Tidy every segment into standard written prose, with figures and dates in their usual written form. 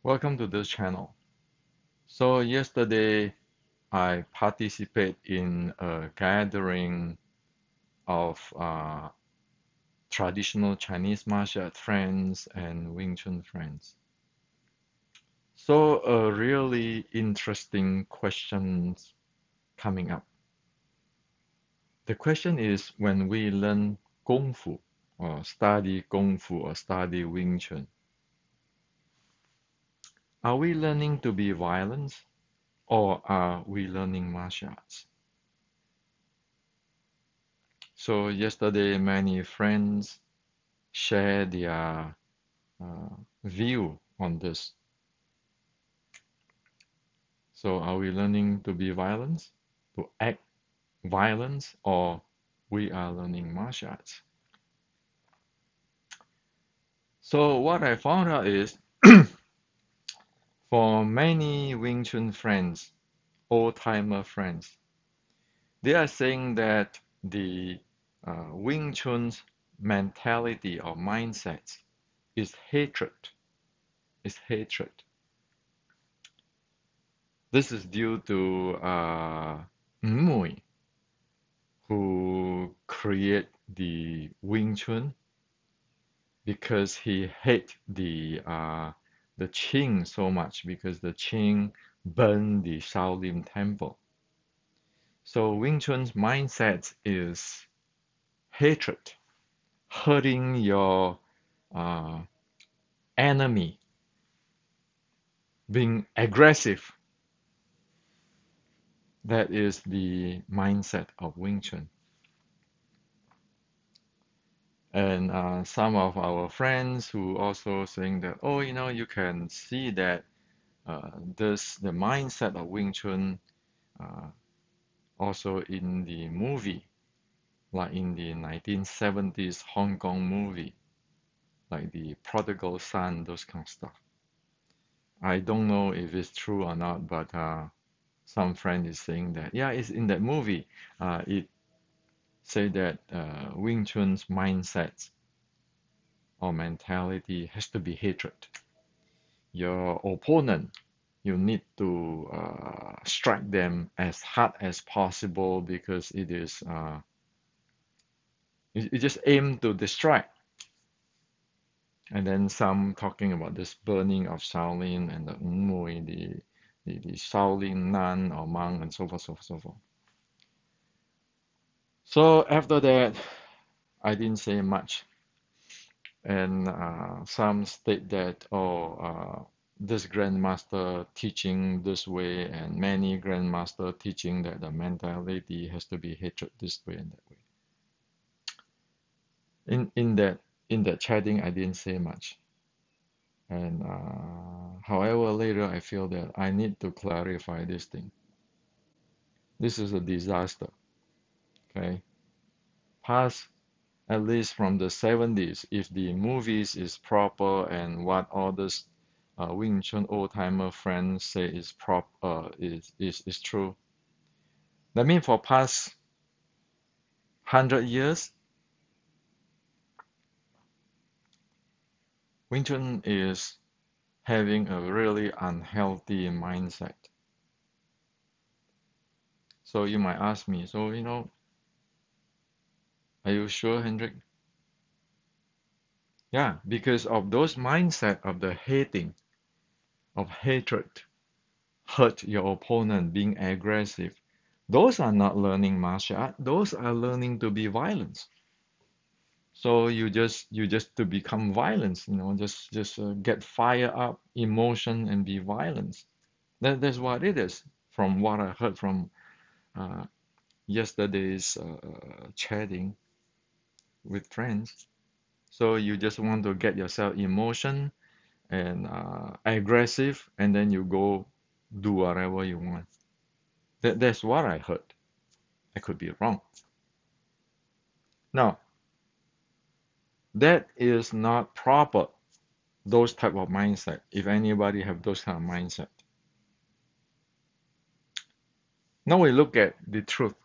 Welcome to this channel. So yesterday I participated in a gathering of traditional Chinese martial art friends and Wing Chun friends. So a really interesting questions coming up. The question is when we learn Kung Fu or study Kung Fu or study Wing Chun, are we learning to be violent or are we learning martial arts? So yesterday, many friends share their uh, view on this. So are we learning to be violent, to act violence, or we are learning martial arts? So what I found out is for many Wing Chun friends, old-timer friends, they are saying that the Wing Chun's mentality or mindset is hatred, is hatred. This is due to Mui, who create the Wing Chun because he hate the Qing so much because the Qing burned the Shaolin temple. So Wing Chun's mindset is hatred, hurting your uh, enemy, being aggressive. That is the mindset of Wing Chun. And some of our friends who also saying that, oh, you can see that the mindset of Wing Chun uh, also in the movie, like in the 1970s Hong Kong movie, like the Prodigal Son, those kind of stuff. I don't know if it's true or not, but some friend is saying that, yeah, it's in that movie. It say that Wing Chun's mindset or mentality has to be hatred. Your opponent, you need to strike them as hard as possible because it is you just aim to distract. And then some talking about this burning of Shaolin and the Mui, the Shaolin nun or monk and so forth, so forth, so forth. So after that, I didn't say much. And some state that, oh, this grandmaster teaching this way, and many grandmaster teaching that the mentality has to be hatred this way and that way. In that chatting, I didn't say much. And however, later I feel that I need to clarify this thing. This is a disaster. Okay, past at least from the 70s, if the movies is proper and what all this Wing Chun old timer friends say is true. That means for past 100 years, Wing Chun is having a really unhealthy mindset. So you might ask me, so are you sure, Hendrik? Yeah, because of those mindset of the hating, of hatred, hurt your opponent, being aggressive. Those are not learning martial art. Those are learning to be violent. So you just to become violent, just get fire up, emotion, and be violent. That's what it is. From what I heard from uh, yesterday's chatting with friends. So you just want to get yourself emotion and aggressive, and then you go do whatever you want. That's what I heard. I could be wrong. Now, that is not proper, those type of mindset, if anybody have those kind of mindset. Now we look at the truth.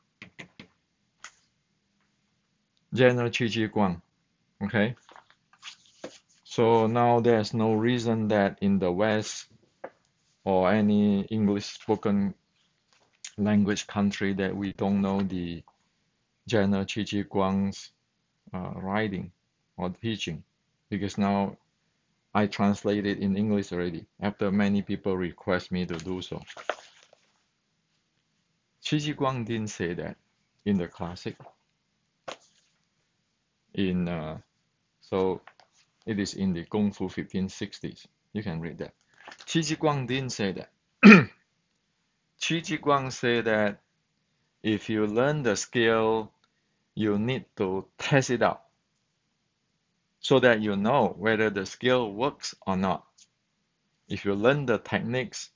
General Qi Ji Guang, okay? So now there's no reason that in the West or any English spoken language country that we don't know the General Chi Guang's writing or teaching, because now I translate it in English already after many people request me to do so. Chi Guang didn't say that in the classic. In so it is in the Kung Fu 1560s. You can read that. Chi Guang didn't say that. Chi Guang said that if you learn the skill, you need to test it out so that you know whether the skill works or not. If you learn the techniques,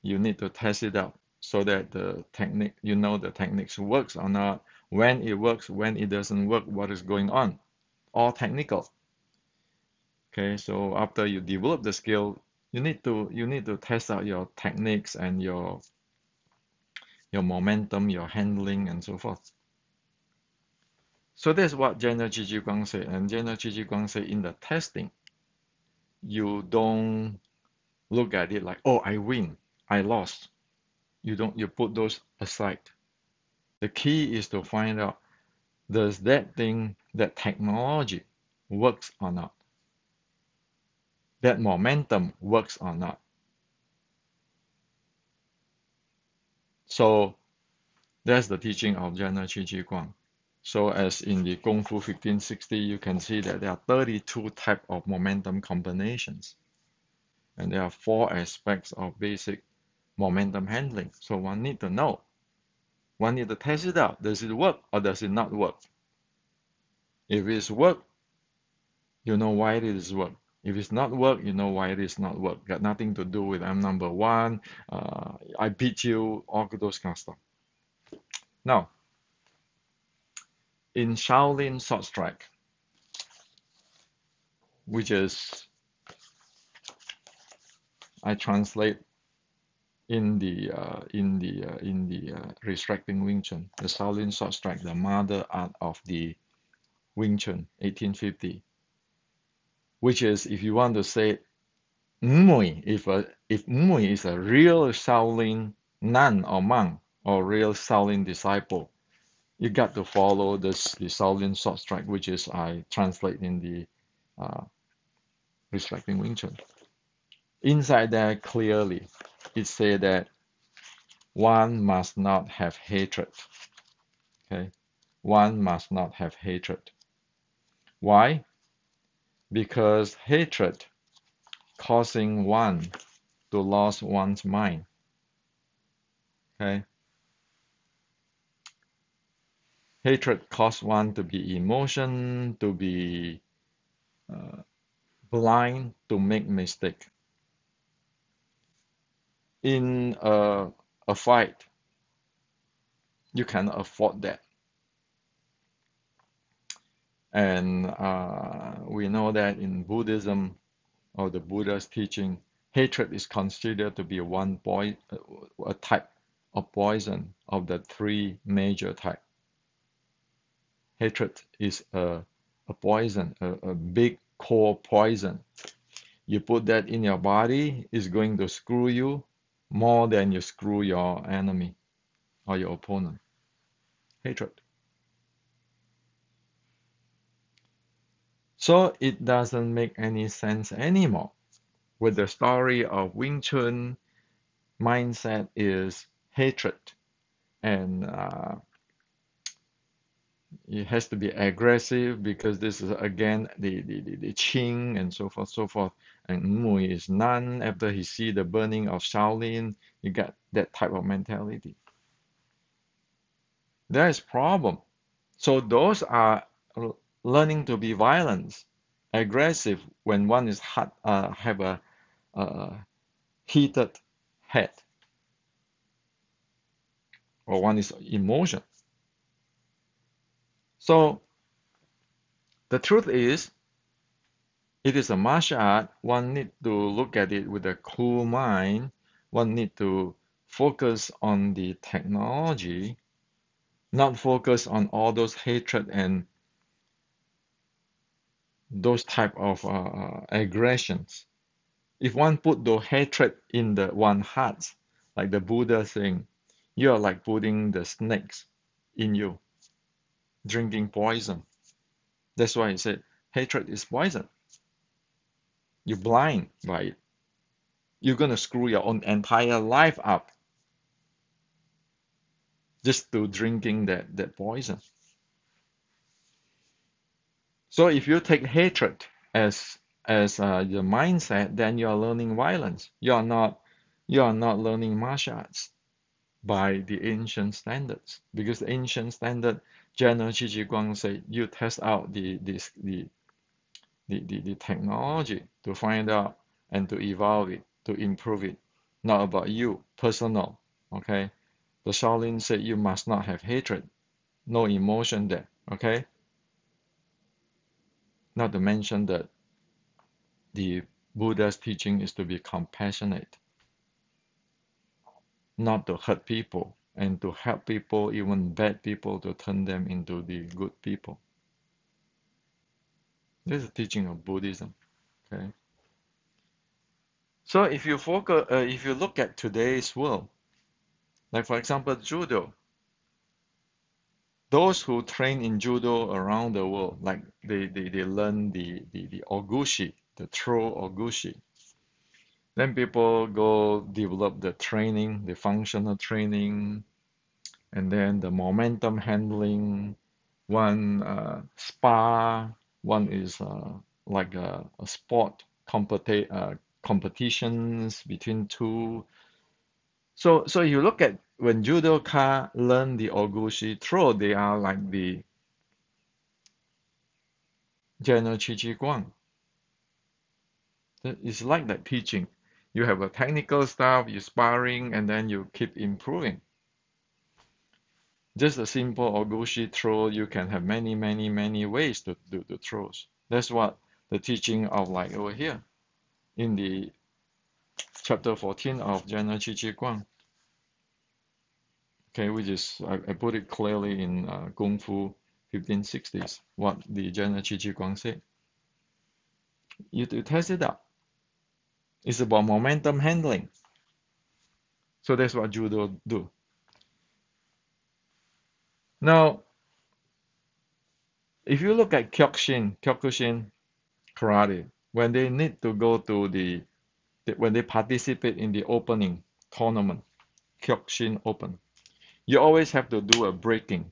you need to test it out so that the technique, you know the techniques works or not, when it works, when it doesn't work, what is going on, all technical. Okay, so after you develop the skill, you need to test out your techniques and your momentum, your handling, and so forth. So that's what General Chi Guang said. And General Chi Guang said in the testing, you don't look at it like, oh, I win, I lost. You put those aside. The key is to find out, does that thing, that technology works or not? That momentum works or not? So that's the teaching of General Chi Guang. So as in the Kung Fu 1560, you can see that there are 32 type of momentum combinations. And there are 4 aspects of basic momentum handling. So one need to know. One need to test it out. Does it work or does it not work? If it's work, you know why it is work. If it's not work, you know why it is not work. Got nothing to do with I'm number one, I beat you, all those kind of stuff. Now, in Shaolin Sword Strike, which is I translate in the Restricting Wing Chun, the Shaolin Sword Strike, the mother art of the Wing Chun, 1850, which is, if you want to say Mui, if Mui is a real Shaolin nun or monk or real Shaolin disciple, you got to follow the Shaolin Sword Strike, which is I translate in the Restricting Wing Chun. Inside there clearly, it said that one must not have hatred. Okay, one must not have hatred. Why? Because hatred causing one to lose one's mind. Okay, hatred causes one to be emotion, to be blind, to make mistake. In a fight, you can afford that. And we know that in Buddhism or the Buddha's teaching, hatred is considered to be a type of poison of the 3 major types. Hatred is a poison, a big core poison. You put that in your body, it's going to screw you more than you screw your enemy or your opponent. Hatred. So it doesn't make any sense anymore. With the story of Wing Chun, mindset is hatred, and it has to be aggressive because this is again the Qing and so forth, so forth. And Mui is none. After he see the burning of Shaolin, you got that type of mentality. There is problem. So those are learning to be violent, aggressive when one is hot, have a heated head, or one is emotion. So the truth is, it is a martial art. One need to look at it with a cool mind. One need to focus on the technology, not focus on all those hatred and those type of aggressions. If one put the hatred in the one heart, like the Buddha saying, you are like putting the snakes in you, drinking poison. That's why he said hatred is poison. You're blind by it. You're gonna screw your own entire life up just to drinking that poison. So if you take hatred as your mindset, then you are learning violence. You are not learning martial arts by the ancient standards, because the ancient standard, General Qi Ji Guang said, you test out the technology to find out and to evolve it, to improve it, not about you, personal. Okay? The Shaolin said you must not have hatred, no emotion there. Okay? Not to mention that the Buddha's teaching is to be compassionate, not to hurt people, and to help people, even bad people, to turn them into the good people. This is the teaching of Buddhism. Okay? So if you look at today's world, like for example, judo, those who train in judo around the world, like they learn the ogushi, the throw ogushi. Then people go develop the training, the functional training, and then the momentum handling. One spa, one is like a sport competitions between two. So you look at when judoka learn the ogushi throw, they are like the general Qi Ji Guang. It's like that teaching. You have a technical stuff, you sparring, and then you keep improving. Just a simple ogushi throw, you can have many, many, many ways to do the throws. That's what the teaching of like over here in the chapter 14 of General Qi Ji Guang. Okay, which is I put it clearly in Kung Fu 1560s, what the General Qi Ji Guang said. You to test it out. It's about momentum handling. So that's what judo do. Now, if you look at Kyokushin karate, when they need to go to when they participate in the opening tournament, Kyokushin Open, you always have to do a breaking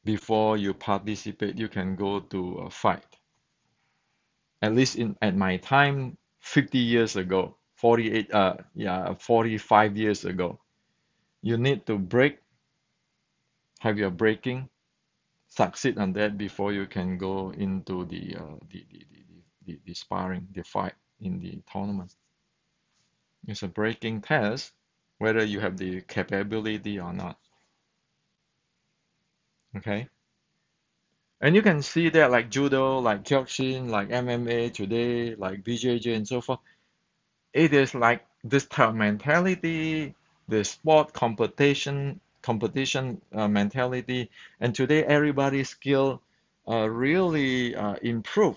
before you participate. You can go to a fight. At least at my time, 50 years ago, 45 years ago, you need to have your breaking, succeed on that before you can go into the sparring, the fight in the tournament. It's a breaking test, whether you have the capability or not. Okay? And you can see that like judo, like Kyokushin, like MMA today, like BJJ and so forth. It is like this type of mentality, the sport competition mentality, and today everybody's skill really improve.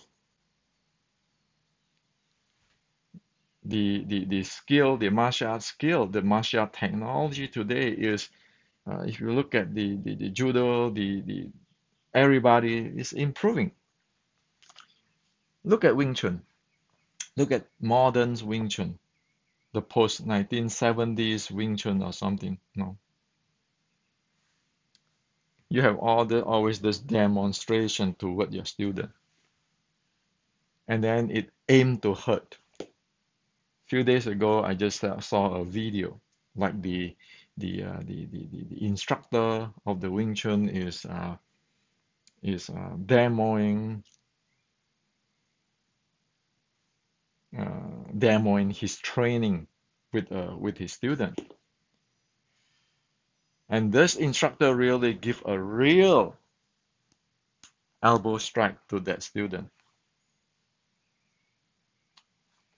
The skill, the martial arts skill, the martial art technology today is, if you look at the judo, the everybody is improving. Look at Wing Chun. Look at modern Wing Chun, the post 1970s Wing Chun or something. No, you have always this demonstration toward your student, and then it aimed to hurt. Few days ago, I just saw a video like the instructor of the Wing Chun is demoing his training with his student, and this instructor really give a real elbow strike to that student.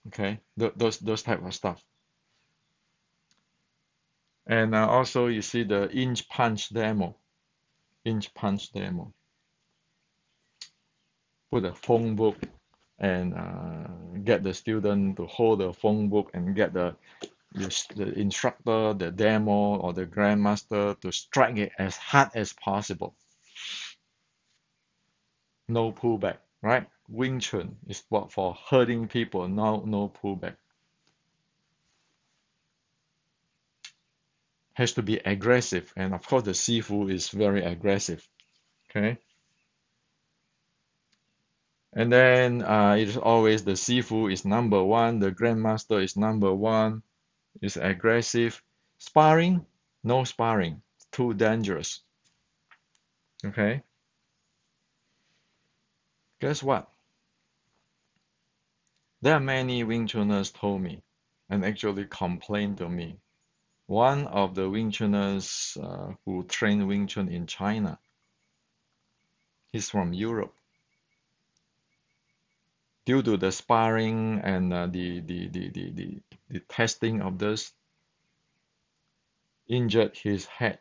Okay, those type of stuff. And also you see the inch punch demo. put a phone book and get the student to hold the phone book and get the instructor, the demo, or the grandmaster to strike it as hard as possible. No pullback, right? Wing Chun is what for hurting people, no pullback. Has to be aggressive, and of course the Sifu is very aggressive. Okay, and then it is always the Sifu is number one, the grandmaster is number one, is aggressive. Sparring, no sparring, too dangerous. Okay, guess what? There are many Wing Chuners told me and actually complained to me. One of the Wing Chuners who trained Wing Chun in China, he's from Europe. Due to the sparring and the testing of this, injured his head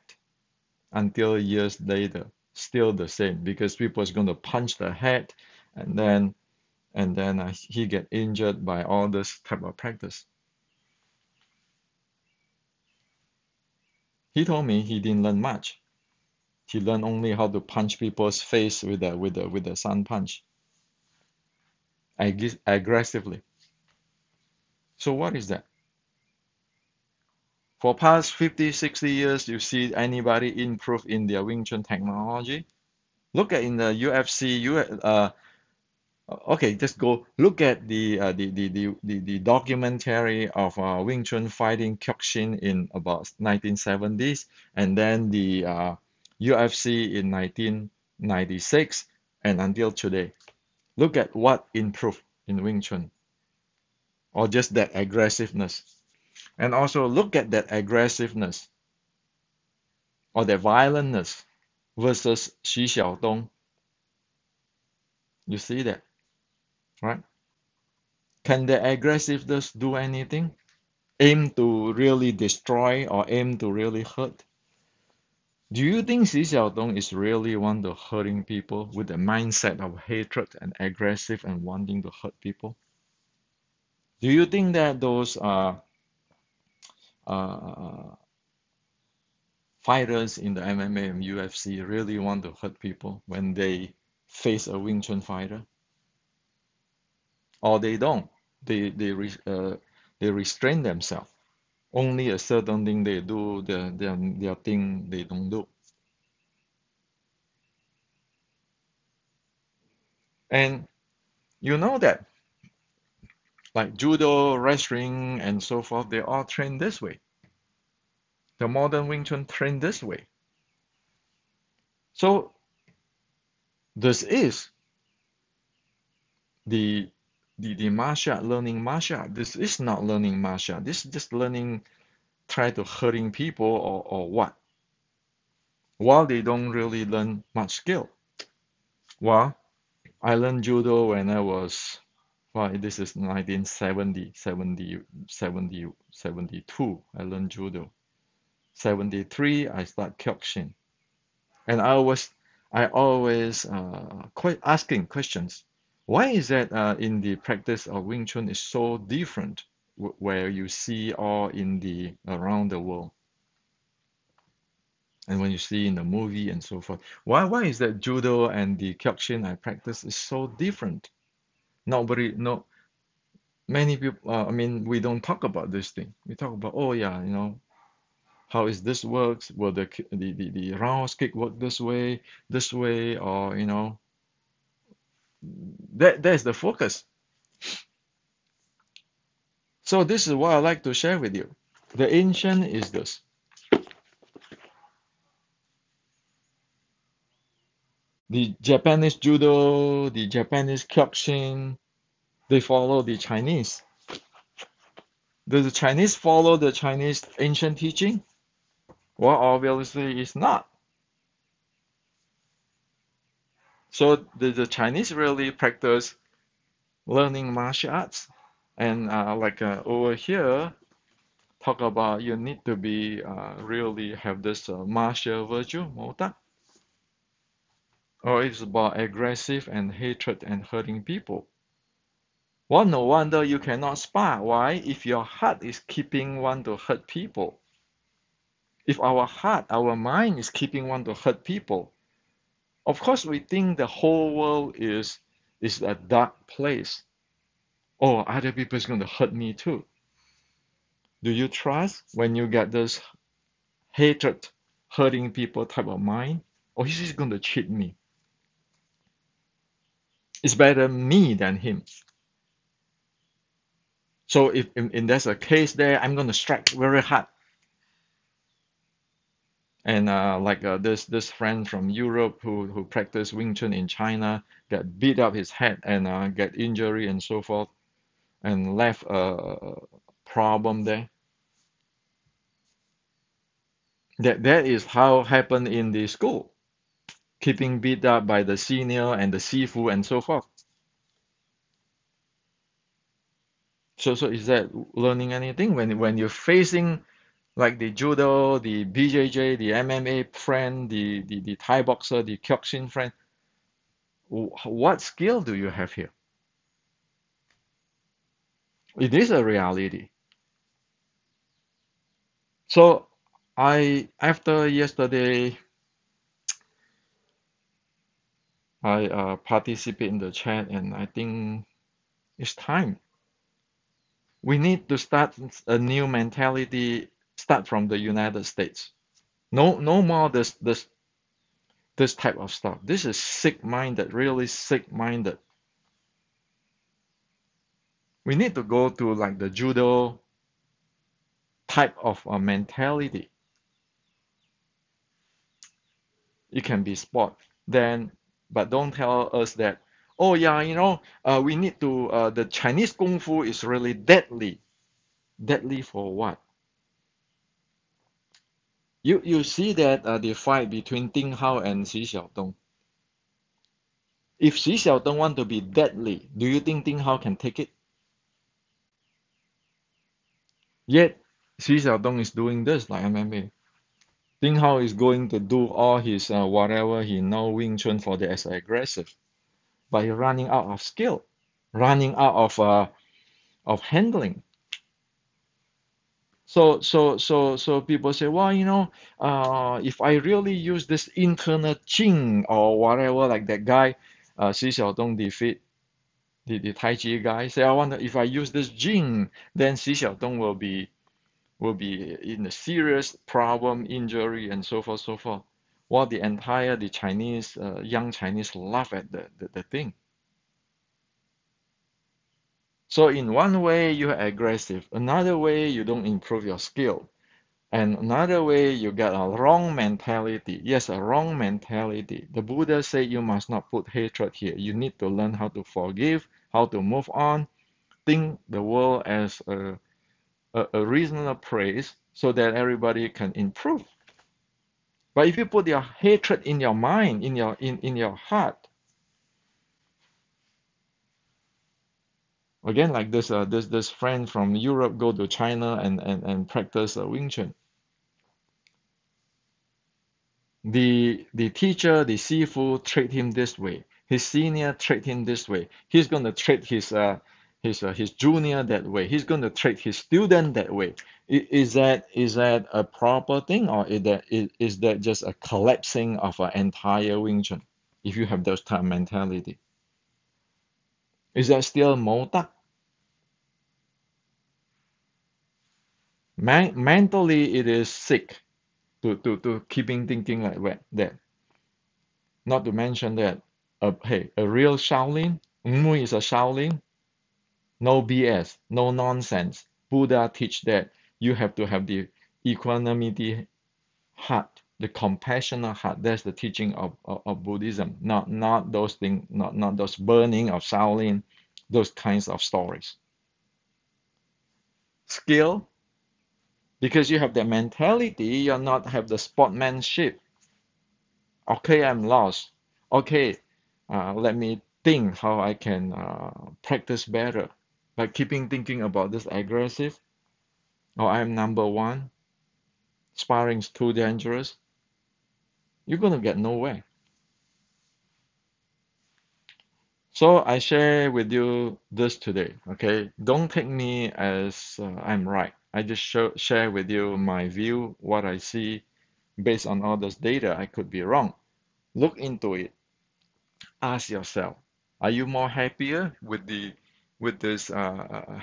until years later, still the same because people is going to punch the head and then he get injured by all this type of practice. He told me he didn't learn much. He learned only how to punch people's face with a sun punch aggressively. So what is that? For past 50, 60 years, you see anybody improve in their Wing Chun technology? Look at in the UFC, okay, just go look at the documentary of Wing Chun fighting Kyokushin in about 1970s, and then the UFC in 1996 and until today. Look at what improved in Wing Chun, or just that aggressiveness. And also look at that aggressiveness or that violentness versus Xi Xiaodong. You see that, right? Can the aggressiveness do anything? Aim to really destroy or aim to really hurt? Do you think Xi Xiaodong is really one to hurting people with a mindset of hatred and aggressive and wanting to hurt people? Do you think that those uh, fighters in the MMA and UFC really want to hurt people when they face a Wing Chun fighter? Or they don't? They restrain themselves. Only a certain thing they do, their thing they don't do. And you know that, like judo, wrestling, and so forth, they all train this way. The modern Wing Chun train this way. So this is the the martial art, learning martial art. This is not learning martial art. This is just learning, try to hurting people or what? While they don't really learn much skill. Well, I learned judo when I was, well, this is 1970, 70, 70, 72. I learned judo. 73, I start Kyokushin. And I always quite asking questions. Why is that in the practice of Wing Chun is so different where you see all in the around the world and when you see in the movie and so forth? Why is that judo and the Kyokushin I practice is so different? Nobody, no, many people. I mean, we don't talk about this thing. We talk about, oh yeah, how is this works? Will the roundhouse kick work this way, or that's the focus. So this is what I like to share with you. The ancient is this. The Japanese judo, the Japanese kyokushin, they follow the Chinese. Does the Chinese follow the Chinese ancient teaching? Well, obviously it's not. So the Chinese really practice learning martial arts. And like over here, talk about you need to be really have this martial virtue, 冇得. or it's about aggressive and hatred and hurting people. Well, no wonder you cannot spar. Why? If your heart is keeping one to hurt people, if our heart, our mind is keeping one to hurt people, of course we think the whole world is a dark place. Oh, other people is going to hurt me too. Do you trust when you get this hatred, hurting people type of mind? Oh, he's just going to cheat me. It's better me than him. So if in there's a case there, I'm going to strike very hard. And like this friend from Europe who practiced Wing Chun in China got beat up his head and get injury and so forth and left a problem there. That is how happened in the school, keeping beat up by the senior and the sifu and so forth. So is that learning anything when you're facing like the judo, the BJJ, the MMA friend, the Thai boxer, the Kyokushin friend? What skill do you have here? It is a reality. So I after yesterday I participate in the chat and I think it's time. We need to start a new mentality, start from the United States. No more this type of stuff. This is sick-minded, really sick-minded. We need to go to like the judo type of a mentality. It can be sport. Then, but don't tell us that, oh yeah, we need to, the Chinese Kung Fu is really deadly. Deadly for what? You see that the fight between Ding Hao and Xi Xiaodong. If Xi Xiaodong want to be deadly, do you think Ding Hao can take it? Yet Xi Xiaodong is doing this like MMA. Ding Hao is going to do all his whatever he know Wing Chun for the as aggressive, but he's running out of skill, running out of handling. So people say, well, if I really use this internal Jing or whatever, like that guy, Xi Xiaodong defeat the Tai Chi guy. Say, I wonder if I use this Jing, then Xi Xiaodong will be in a serious problem, injury, and so forth, so forth. While the Chinese, young Chinese laugh at the thing. So in one way, you're aggressive. Another way, you don't improve your skill. And another way, you get a wrong mentality. Yes, a wrong mentality. The Buddha said you must not put hatred here. You need to learn how to forgive, how to move on, think the world as a reasonable place so that everybody can improve. But if you put your hatred in your mind, in your heart, again like this friend from Europe go to China and practice Wing Chun. The teacher, the sifu treat him this way. His senior treat him this way. He's gonna treat his junior that way. He's gonna treat his student that way. Is that a proper thing, or is that just a collapsing of an entire Wing Chun? If you have those type of mentality, is that still motak? Mentally, it is sick to keeping thinking like that. Not to mention that, hey, a real Shaolin, Ngui is a Shaolin, no BS, no nonsense. Buddha teach that you have to have the equanimity heart, the compassionate heart. That's the teaching of Buddhism. Not those things, not those burning of Shaolin, those kinds of stories. Skill, because you have the mentality, you're not have the sportsmanship. Okay, I'm lost. Okay, let me think how I can practice better. Like keeping thinking about this aggressive, or I'm number one, sparring is too dangerous. You're gonna get nowhere. So I share with you this today, okay? Don't take me as I'm right. I just share with you my view, what I see based on all this data. I could be wrong. Look into it. Ask yourself, are you more happier with the with this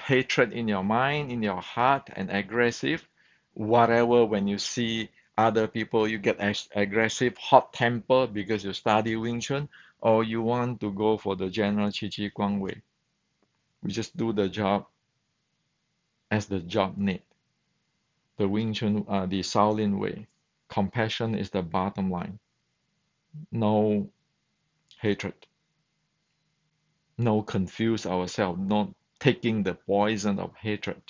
hatred in your mind, in your heart, and aggressive? Whatever, when you see other people, you get aggressive, hot temper because you study Wing Chun, or you want to go for the general Qi Ji Guang way. We just do the job as the job need. The Wing Chun, the Shaolin way. Compassion is the bottom line. No hatred. No confuse ourselves, not taking the poison of hatred.